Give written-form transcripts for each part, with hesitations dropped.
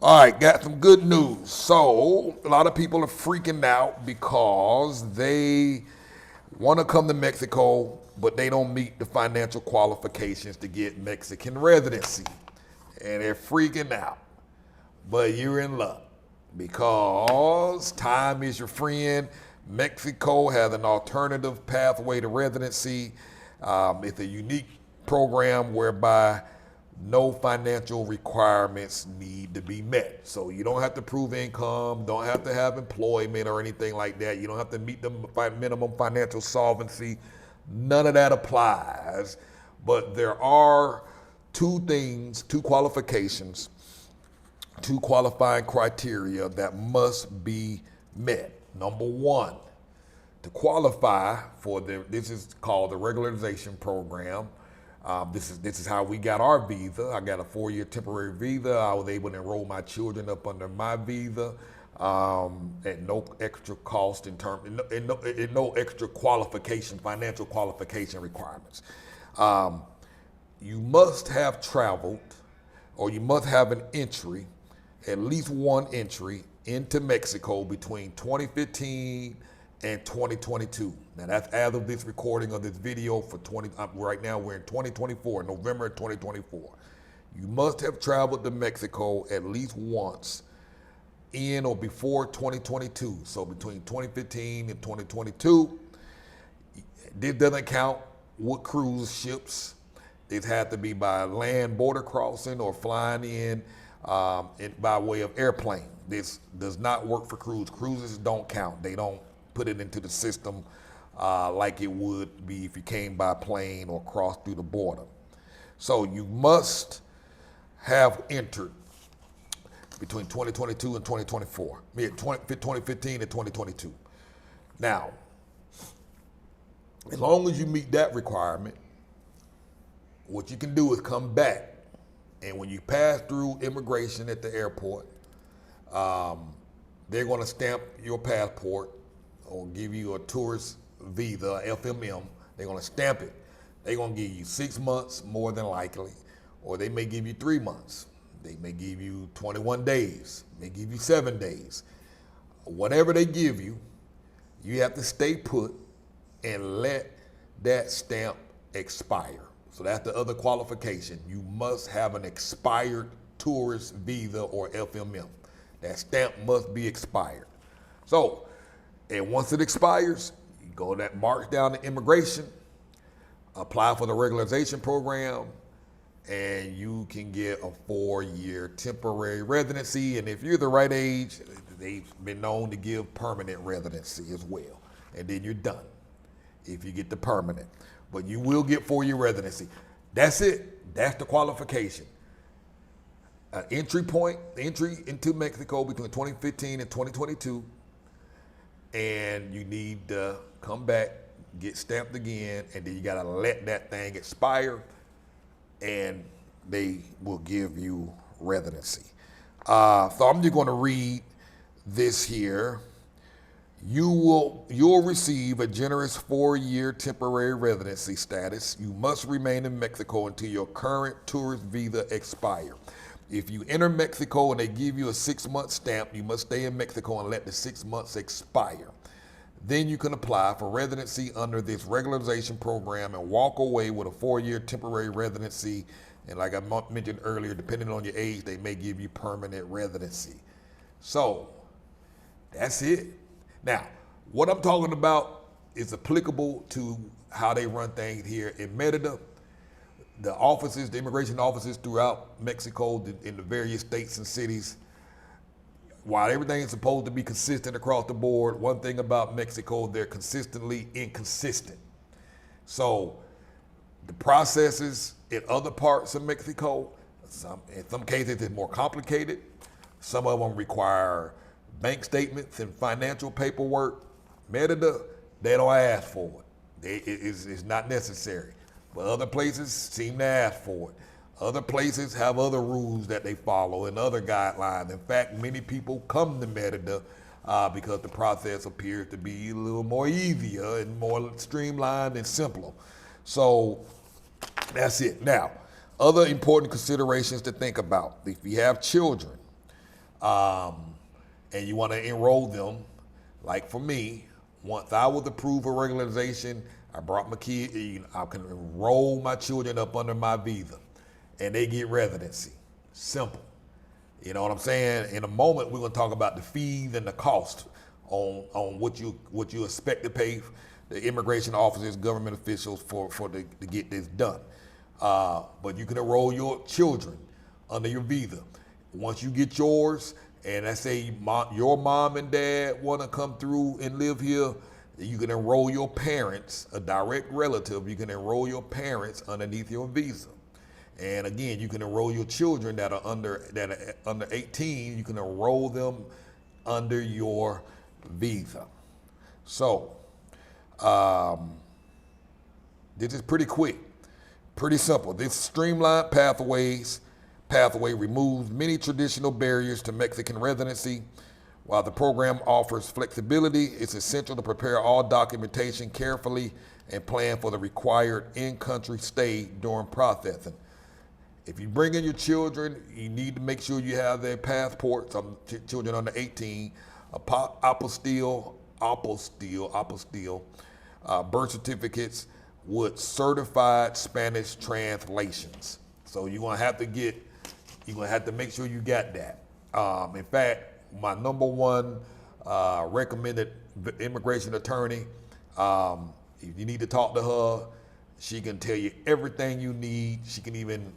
All right, got some good news. So, a lot of people are freaking out because they want to come to Mexico, but they don't meet the financial qualifications to get Mexican residency. And they're freaking out. But you're in luck because time is your friend. Mexico has an alternative pathway to residency. It's a unique program whereby no financial requirements need to be met. So you don't have to prove income, don't have to have employment or anything like that. You don't have to meet the minimum financial solvency. None of that applies. But there are two things, two qualifications, two qualifying criteria that must be met. Number one, to qualify for this is called the regularization program. This is how we got our visa. I got a 4-year temporary visa. I was able to enroll my children up under my visa at no extra cost and no extra qualification, financial qualification requirements. You must have traveled, or you must have an entry, at least one entry into Mexico between 2015 and 2022. Now that's as of this recording of this video for right now we're in 2024, November 2024. You must have traveled to Mexico at least once in or before 2022. So between 2015 and 2022, this doesn't count with cruise ships. It had to be by land border crossing or flying in by way of airplane. This does not work for cruise. Cruises don't count. They don't put it into the system like it would be if you came by plane or crossed through the border. So you must have entered between 2022 and 2024, 2015 and 2022. Now, as long as you meet that requirement, what you can do is come back, and when you pass through immigration at the airport, they're going to stamp your passport or give you a tourist visa, FMM. They're going to stamp it. They're going to give you 6 months more than likely, or they may give you 3 months. They may give you 21 days, may give you 7 days. Whatever they give you, you have to stay put and let that stamp expire. So that's the other qualification. You must have an expired tourist visa or FMM. That stamp must be expired. So, and once it expires, you go that march down to immigration, apply for the regularization program, and you can get a 4-year temporary residency. And if you're the right age, they've been known to give permanent residency as well. And then you're done if you get the permanent. But you will get 4-year residency. That's it. That's the qualification. An entry into Mexico between 2015 and 2022, and you need to come back, get stamped again, and then you gotta let that thing expire, and they will give you residency. So I'm just gonna read this here. You'll receive a generous 4-year temporary residency status. You must remain in Mexico until your current tourist visa expires. If you enter Mexico and they give you a 6-month stamp, you must stay in Mexico and let the 6 months expire. Then you can apply for residency under this regularization program and walk away with a 4-year temporary residency. And like I mentioned earlier, depending on your age, they may give you permanent residency. So that's it. Now, what I'm talking about is applicable to how they run things here in Merida. The offices, the immigration offices throughout Mexico, in the various states and cities, while everything is supposed to be consistent across the board, one thing about Mexico, they're consistently inconsistent. So the processes in other parts of Mexico, in some cases it's more complicated. Some of them require bank statements and financial paperwork. Merida, they don't ask for it. It's not necessary. But other places seem to ask for it. Other places have other rules that they follow and other guidelines. In fact, many people come to Merida because the process appears to be a little more easier and more streamlined and simpler. So that's it. Now, other important considerations to think about. If you have children, and you want to enroll them, like for me, once I was approved for regularization, I brought my kid, I can enroll my children up under my visa, and they get residency. Simple. You know what I'm saying? In a moment, we're going to talk about the fees and the cost on what you expect to pay the immigration officers, government officials to get this done. But you can enroll your children under your visa. Once you get yours, and let's say your mom and dad want to come through and live here, you can enroll your parents, a direct relative, you can enroll your parents underneath your visa. And again, you can enroll your children that are under 18, you can enroll them under your visa. So, this is pretty quick, pretty simple. This streamlined pathway removes many traditional barriers to Mexican residency. While the program offers flexibility, it's essential to prepare all documentation carefully and plan for the required in-country stay during processing. If you bring in your children, you need to make sure you have their passports, children under 18, apostille, birth certificates with certified Spanish translations. So you're gonna have to make sure you got that. In fact, my number one recommended immigration attorney, if you need to talk to her, she can tell you everything you need. She can even,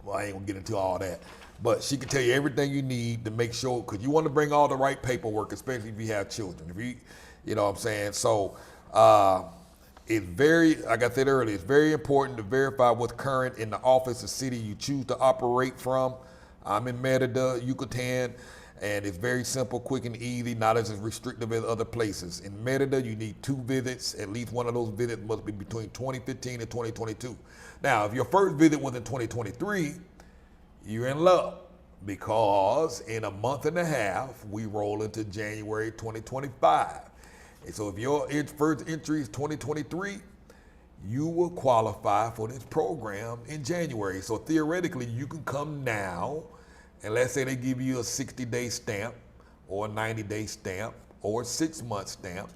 well, I ain't gonna get into all that, but she can tell you everything you need to make sure, because you want to bring all the right paperwork, especially if you have children. You know what I'm saying? So it's very, like I said earlier, it's very important to verify what's current in the office or city you choose to operate from. I'm in Merida, Yucatan, and it's very simple, quick, and easy, not as restrictive as other places. In Merida, you need 2 visits. At least one of those visits must be between 2015 and 2022. Now, if your first visit was in 2023, you're in luck, because in a month and a half, we roll into January 2025. And so if your first entry is 2023, you will qualify for this program in January. So theoretically, you can come now, and let's say they give you a 60-day stamp or a 90-day stamp or a 6-month stamp.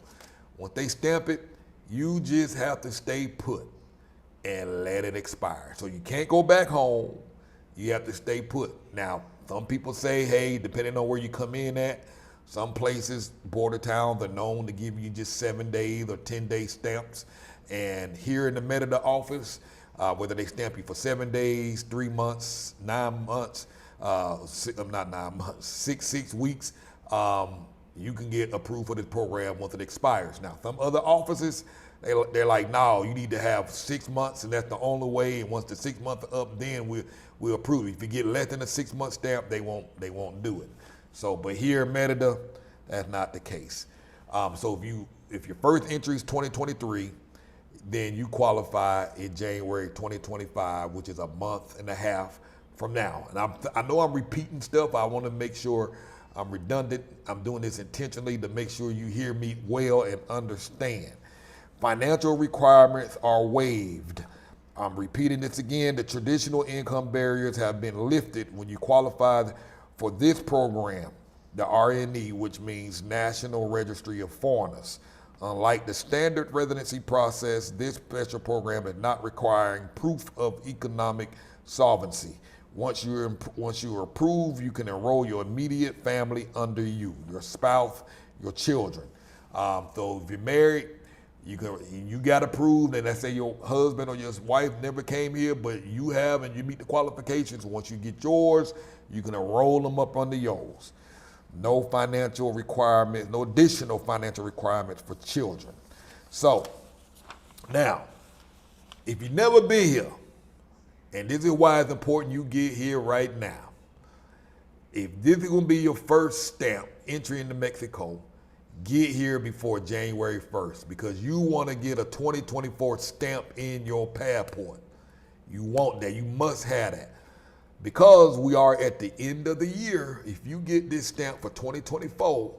Once they stamp it, you just have to stay put and let it expire. So you can't go back home. You have to stay put. Now, some people say, hey, depending on where you come in at, some places, border towns, are known to give you just 7 days or 10-day stamps. And here in the Merida office, whether they stamp you for 7 days, 3 months, 9 months, not 9 months, 6 weeks, you can get approved for this program once it expires. Now, some other offices, they're like, no, you need to have 6 months, and that's the only way. And once the 6 months are up, then we'll approve it. If you get less than a 6-month stamp, they won't do it. So, but here in Merida, that's not the case. So if your first entry is 2023, then you qualify in January 2025, which is a month and a half from now. And I know I'm repeating stuff. I want to make sure I'm redundant. I'm doing this intentionally to make sure you hear me well and understand. Financial requirements are waived. I'm repeating this again. The traditional income barriers have been lifted when you qualify for this program, the RNE, which means National Registry of Foreigners. Unlike the standard residency process, this special program is not requiring proof of economic solvency. Once you're approved, you can enroll your immediate family under you, your spouse, your children. So if you're married, you got approved, and let's say your husband or your wife never came here, but you have, and you meet the qualifications. Once you get yours, you can enroll them up under yours. No financial requirements, no additional financial requirements for children. So now, if you've never been here, and this is why it's important you get here right now. If this is going to be your first stamp entry into Mexico, get here before January 1st, because you want to get a 2024 stamp in your passport. You want that. You must have that. Because we are at the end of the year, if you get this stamp for 2024,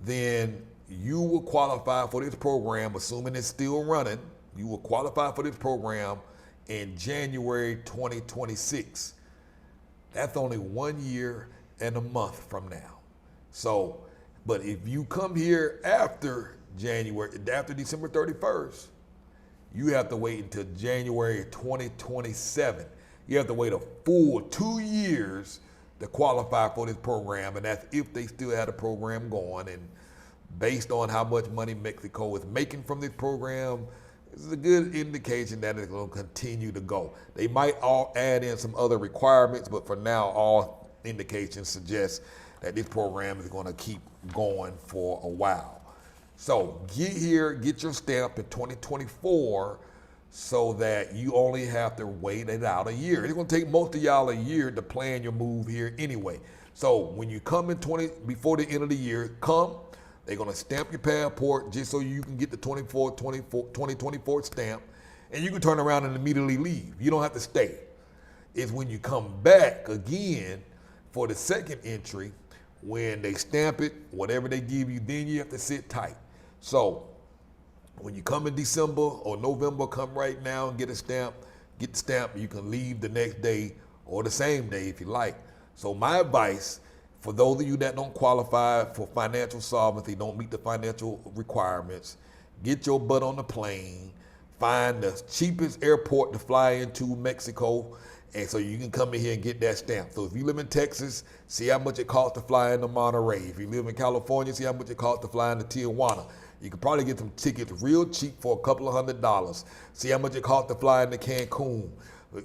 then you will qualify for this program, assuming it's still running. You will qualify for this program in January 2026. That's only 1 year and a month from now. So, but if you come here after December 31st, you have to wait until January 2027. You have to wait a full 2 years to qualify for this program, and that's if they still had a program going. And based on how much money Mexico is making from this program, this is a good indication that it's going to continue to go. They might all add in some other requirements, but for now, all indications suggest that this program is going to keep going for a while. So get here, get your stamp in 2024 so that you only have to wait it out a year. It's going to take most of y'all a year to plan your move here anyway. So when you come in before the end of the year, they're going to stamp your passport just so you can get the 2024 stamp, and you can turn around and immediately leave. You don't have to stay. It's when you come back again for the second entry, when they stamp it, whatever they give you, then you have to sit tight. So when you come in December or November, come right now and get the stamp. You can leave the next day or the same day if you like. So my advice, for those of you that don't qualify for financial solvency, don't meet the financial requirements, get your butt on the plane, find the cheapest airport to fly into Mexico, and so you can come in here and get that stamp. So if you live in Texas, see how much it costs to fly into Monterey. If you live in California, see how much it costs to fly into Tijuana. You can probably get some tickets real cheap for a couple of $100s. See how much it costs to fly into Cancun.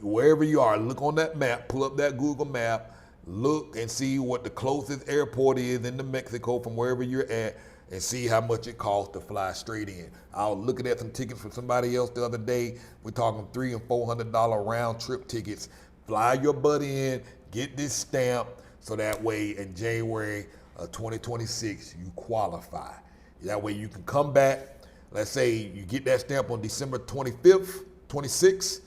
Wherever you are, look on that map, pull up that Google map, look and see what the closest airport is into Mexico from wherever you're at, and see how much it costs to fly straight in. I was looking at some tickets for somebody else the other day. We're talking $300 and $400 round trip tickets. Fly your butt in, get this stamp, so that way in January of 2026 you qualify. That way you can come back. Let's say you get that stamp on December 25th, 26th.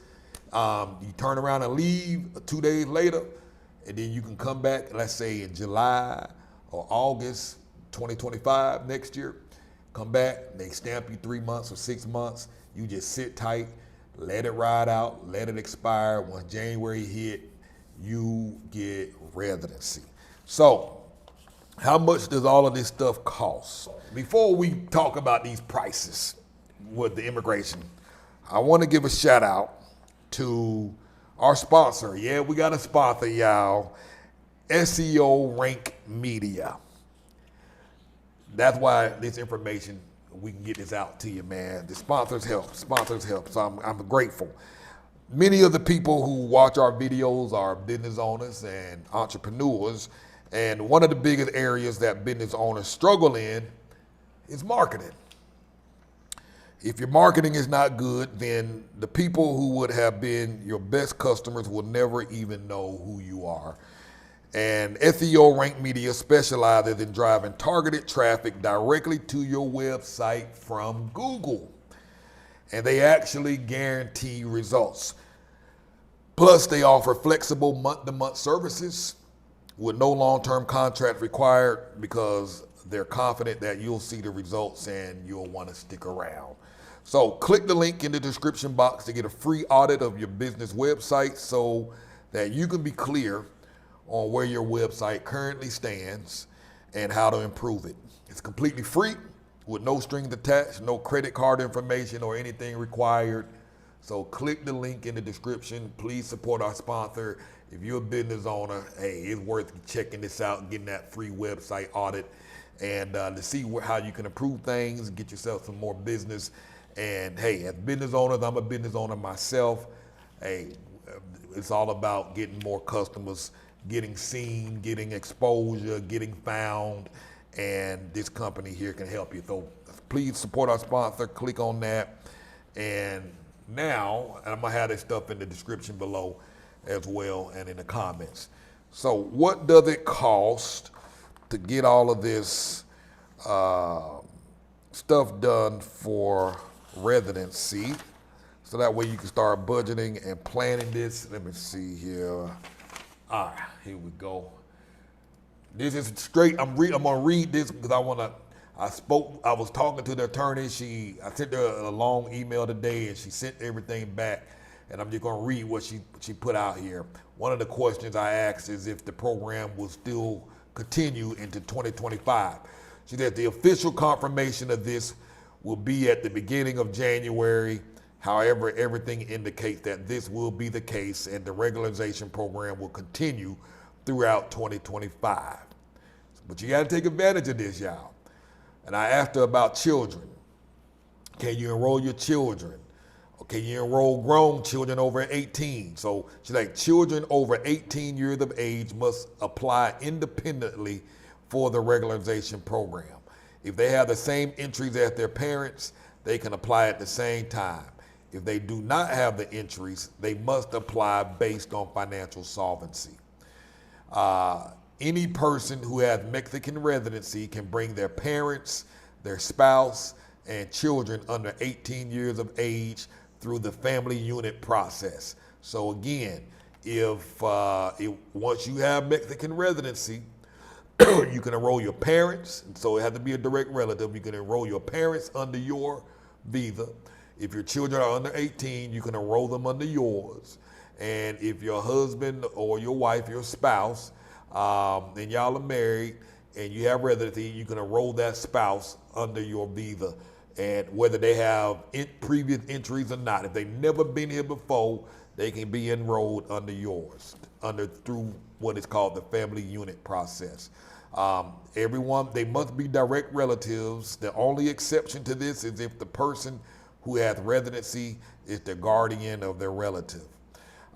You turn around and leave 2 days later, and then you can come back, let's say in July or August 2025 next year. Come back, they stamp you 3 months or 6 months. You just sit tight, let it ride out, let it expire. Once January hit, you get residency. So, how much does all of this stuff cost? Before we talk about these prices with the immigration, I want to give a shout out to our sponsor. Yeah, we got a sponsor, y'all. SEO Rank Media. That's why this information, we can get this out to you, man. The sponsors help. So I'm grateful. Many of the people who watch our videos are business owners and entrepreneurs. And one of the biggest areas that business owners struggle in is marketing. If your marketing is not good, then the people who would have been your best customers will never even know who you are. And SEO Rank Media specializes in driving targeted traffic directly to your website from Google. And they actually guarantee results. Plus, they offer flexible month-to-month services with no long-term contract required, because they're confident that you'll see the results and you'll want to stick around. So click the link in the description box to get a free audit of your business website so that you can be clear on where your website currently stands and how to improve it. It's completely free with no strings attached, no credit card information or anything required. So click the link in the description. Please support our sponsor. If you're a business owner, hey, it's worth checking this out and getting that free website audit, and to see how you can improve things, get yourself some more business. And hey, as business owners, I'm a business owner myself. Hey, it's all about getting more customers, getting seen, getting exposure, getting found, and this company here can help you. So please support our sponsor, click on that. And now, I'm gonna have this stuff in the description below as well and in the comments. So what does it cost to get all of this stuff done for residency, so that way you can start budgeting and planning this? Let me see here. All right, here we go. This is straight. I'm gonna read this because I was talking to the attorney. I sent her a long email today, and she sent everything back. and I'm just going to read what she put out here. One of the questions I asked is if the program will still continue into 2025. She said the official confirmation of this will be at the beginning of January. However, everything indicates that this will be the case and the regularization program will continue throughout 2025. But you got to take advantage of this, y'all. And I asked her about children. Can you enroll your children? Or can you enroll grown children over 18? So she's like, children over 18 years of age must apply independently for the regularization program. If they have the same entries as their parents, they can apply at the same time. If they do not have the entries, they must apply based on financial solvency. Any person who has Mexican residency can bring their parents, their spouse, and children under 18 years of age through the family unit process. So again, if once you have Mexican residency, you can enroll your parents, so it has to be a direct relative. You can enroll your parents under your visa. If your children are under 18, you can enroll them under yours. And if your husband or your wife, your spouse, and y'all are married and you have residency, you can enroll that spouse under your visa. And whether they have previous entries or not, if they've never been here before, they can be enrolled under yours, through what is called the family unit process. Everyone, they must be direct relatives. The only exception to this is if the person who has residency is the guardian of their relative.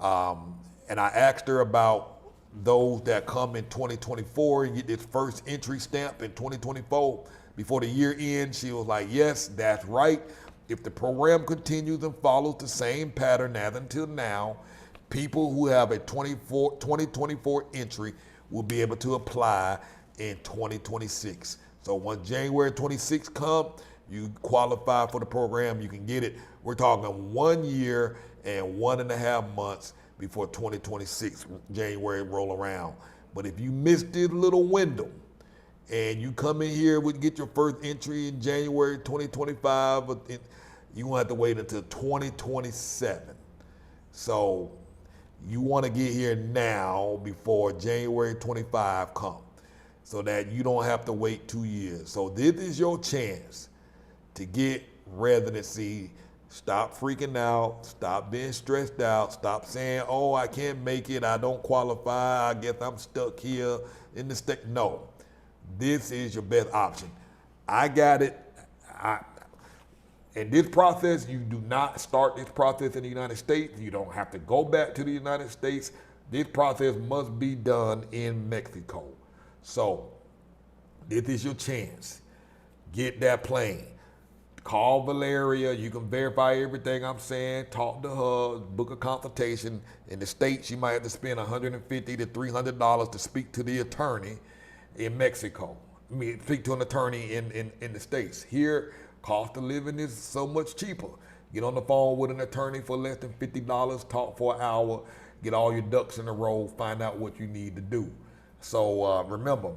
And I asked her about those that come in 2024 and get this first entry stamp in 2024 before the year ends. She was like, yes, that's right. If the program continues and follows the same pattern as until now, people who have a 2024 entry will be able to apply in 2026. So when January 26 comes, you qualify for the program, you can get it. We're talking 1 year and 1.5 months before 2026 January roll around. But if you miss this little window and you come in here and get your first entry in January 2025, you won't have to wait until 2027. So you want to get here now before January 25 comes so that you don't have to wait 2 years. So this is your chance to get residency. Stop freaking out. Stop being stressed out. Stop saying, oh, I can't make it. I don't qualify. I guess I'm stuck here in the state. No, this is your best option. I got it. In this process, you do not start this process in the United States. You don't have to go back to the United States. This process must be done in Mexico. So this is your chance. Get that plane. Call Valeria. You can verify everything I'm saying. Talk to her. Book a consultation. In the States, you might have to spend $150 to $300 to speak to the attorney in Mexico. I mean, speak to an attorney in the States. Here, cost of living is so much cheaper. Get on the phone with an attorney for less than $50. Talk for an hour. Get all your ducks in a row. Find out what you need to do. So remember,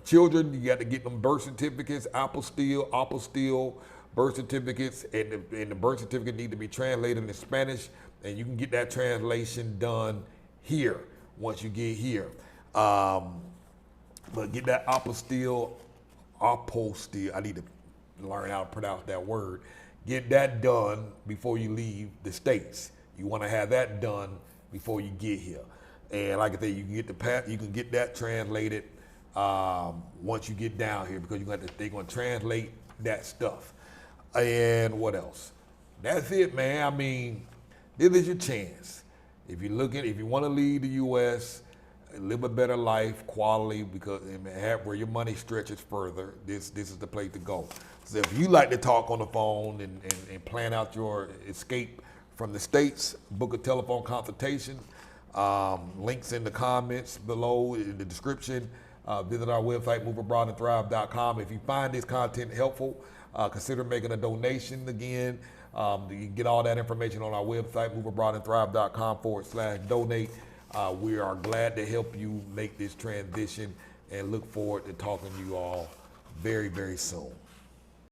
children, you got to get them birth certificates, apostille, birth certificates, and the birth certificate need to be translated into Spanish, and you can get that translation done here once you get here. But get that apostille, I need to learn how to pronounce that word. Get that done before you leave the States. You want to have that done before you get here. And like I said, you can get that translated once you get down here, because they're going to translate that stuff. And what else? That's it, man. I mean, this is your chance. If you want to leave the U.S., live a better life, quality, because where your money stretches further, this is the place to go. So if you like to talk on the phone and plan out your escape from the States, book a telephone consultation. Links in the comments below, in the description. Visit our website, moveabroadandthrive.com. If you find this content helpful, consider making a donation. Again, you can get all that information on our website, moveabroadandthrive.com/donate. We are glad to help you make this transition and look forward to talking to you all very, very soon.